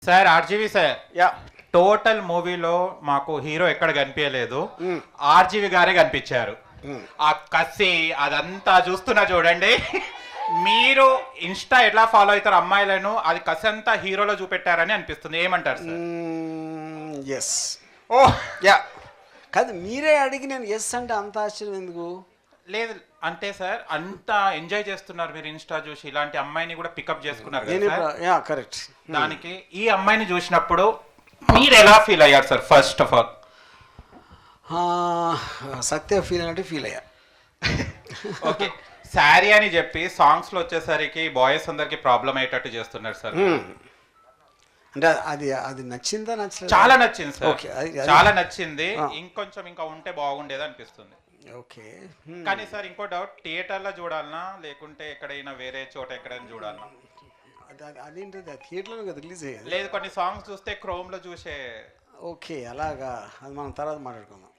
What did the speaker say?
Sir RGV sir yeah total మూవీలో మాకు hero ఎక్కడ కనిపించలేదు, ఆర్జీవి గారే కనిపించారు. ఆ కసి అదంతా చూస్తున్నా చూడండి. మీరు ఇన్స్టా ఎట్లా ఫాలో అవుతారు అమ్మాయిలను, అది కసి అంతా హీరోలో చూపెట్టారని అనిపిస్తుంది. ఏమంటారు సార్? ఎస్ ఓ యా కాదు, మీరే అడిగి నేను ఎస్ అంటే అంత ఆశ్చర్యం ఎందుకు? లేదు అంటే సార్ అంత ఎంజాయ్ చేస్తున్నారు మీరు ఇన్స్టా చూసి, ఇలాంటి అమ్మాయిని కూడా పికప్ చేసుకున్నారు కదా నేను సార్. Yeah correct. దానికి ఈ అమ్మాయిని చూసినప్పుడు మీరు ఎలా ఫీల్ అయ్యారు sir? First of all Satya feel అంటే ఫీల్ అయ్యా. ఓకే, శారీ అని చెప్పి సాంగ్స్ లో వచ్చేసరికి బాయ్స్ అందరికి ప్రాబ్లం అయ్యేటట్టు చేస్తున్నారు సార్. అంటే అది అది నచ్చిందా నచ్చలేదు? చాలా నచ్చింది సార్. ఓకే, చాలా నచ్చింది. ఇంకొంచెం ఇంకా ఉంటే బాగుండేది అనిపిస్తుంది. ఓకే, కానీ సార్ ఇంకో డౌట్, థియేటర్ లో చూడాలనా లేకుంటే ఎక్కడైనా వేరే చోట ఎక్కడైనా చూడాలనా? అదేంటది థియేటర్లో రిలీజ్ అయ్యేది? లేదు, కొన్ని సాంగ్స్ చూస్తే క్రోమ్ లో చూసే. ఓకే, అలాగా, అది మనం తర్వాత మాట్లాడుకుందాం.